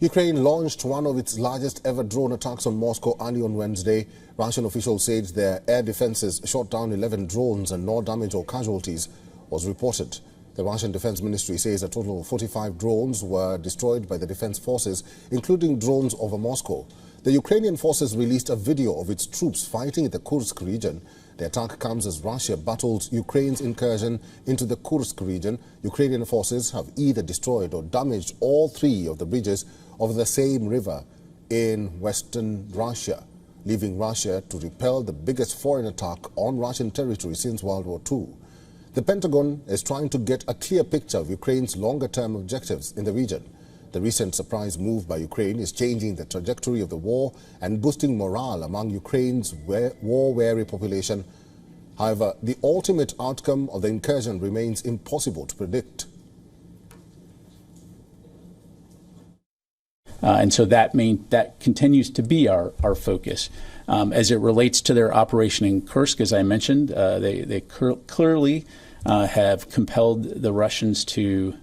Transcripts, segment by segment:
Ukraine launched one of its largest ever drone attacks on Moscow early on Wednesday. Russian officials said their air defenses shot down 11 drones and no damage or casualties was reported. The Russian Defense Ministry says a total of 45 drones were destroyed by the defense forces, including drones over Moscow. The Ukrainian forces released a video of its troops fighting in the Kursk region. The attack comes as Russia battles Ukraine's incursion into the Kursk region. Ukrainian forces have either destroyed or damaged all three of the bridges over the same river in western Russia, leaving Russia to repel the biggest foreign attack on Russian territory since World War II. The Pentagon is trying to get a clear picture of Ukraine's longer-term objectives in the region. The recent surprise move by Ukraine is changing the trajectory of the war and boosting morale among Ukraine's war-weary population. However, the ultimate outcome of the incursion remains impossible to predict. And so that continues to be our focus. As it relates to their operation in Kursk, as I mentioned, they clearly have compelled the Russians to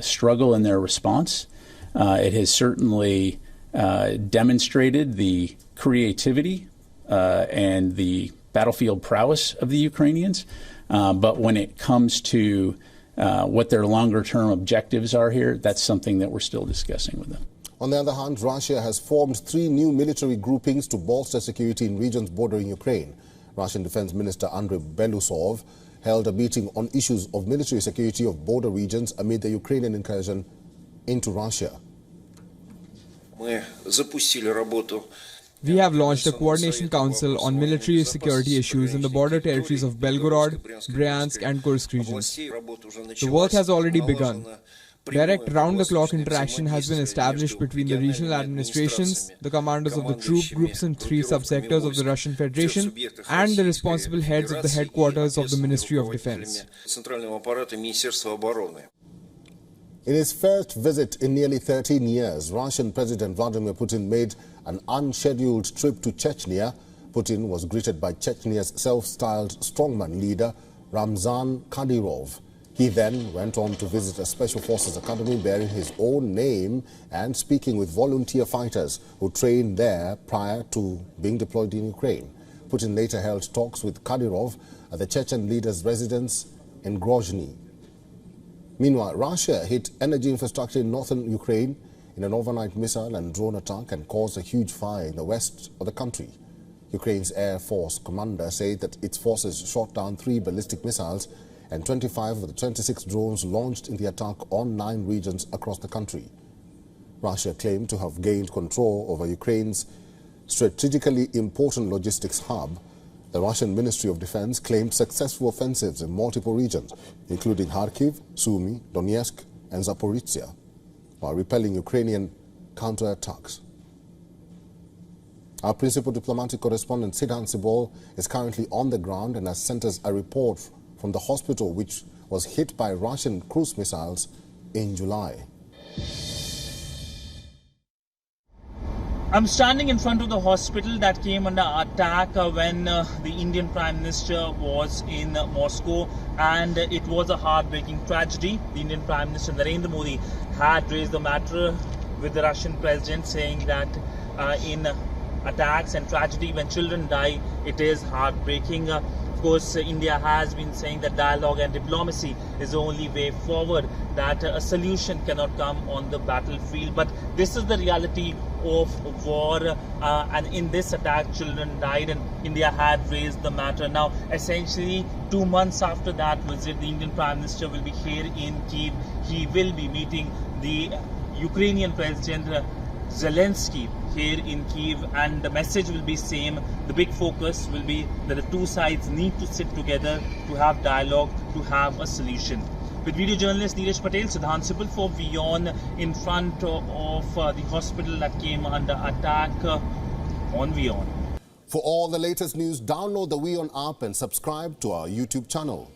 struggle in their response. It has certainly demonstrated the creativity and the battlefield prowess of the Ukrainians. But when it comes to what their longer-term objectives are here, that's something that we're still discussing with them. On the other hand, Russia has formed 3 new military groupings to bolster security in regions bordering Ukraine. Russian Defense Minister Andrei Belousov held a meeting on issues of military security of border regions amid the Ukrainian incursion into Russia. We have launched a coordination council on military security issues in the border territories of Belgorod, Bryansk and Kursk regions. The work has already begun. Direct round-the-clock interaction has been established between the regional administrations, the commanders of the troop groups in 3 subsectors of the Russian Federation, and the responsible heads of the headquarters of the Ministry of Defense. In his first visit in nearly 13 years, Russian President Vladimir Putin made an unscheduled trip to Chechnya. Putin was greeted by Chechnya's self-styled strongman leader, Ramzan Kadyrov. He then went on to visit a Special Forces Academy bearing his own name and speaking with volunteer fighters who trained there prior to being deployed in Ukraine. Putin later held talks with Kadyrov at the Chechen leader's residence in Grozny. Meanwhile, Russia hit energy infrastructure in northern Ukraine in an overnight missile and drone attack and caused a huge fire in the west of the country. Ukraine's Air Force commander said that its forces shot down 3 ballistic missiles and 25 of the 26 drones launched in the attack on 9 regions across the country. Russia claimed to have gained control over Ukraine's strategically important logistics hub. The Russian Ministry of Defense claimed successful offensives in multiple regions, including Kharkiv, Sumy, Donetsk and Zaporizhzhia, while repelling Ukrainian counterattacks. Our principal diplomatic correspondent, Sidhan Sibol, is currently on the ground and has sent us a report from the hospital which was hit by Russian cruise missiles in July. I'm standing in front of the hospital that came under attack when the Indian Prime Minister was in Moscow, and it was a heartbreaking tragedy. The Indian Prime Minister Narendra Modi had raised the matter with the Russian President, saying that in attacks and tragedy when children die, it is heartbreaking. Of course, India has been saying that dialogue and diplomacy is the only way forward, that a solution cannot come on the battlefield. But this is the reality of war, and in this attack, children died, and India had raised the matter. Now, essentially, 2 months after that visit, the Indian Prime Minister will be here in Kyiv. He will be meeting the Ukrainian President Zelensky here in Kyiv, and the message will be same. The big focus will be that the 2 sides need to sit together to have dialogue, to have a solution. With video journalist Neeraj Patel, Sidhan Sibal for WION in front of the hospital that came under attack on WION. For all the latest news, download the WION app and subscribe to our YouTube channel.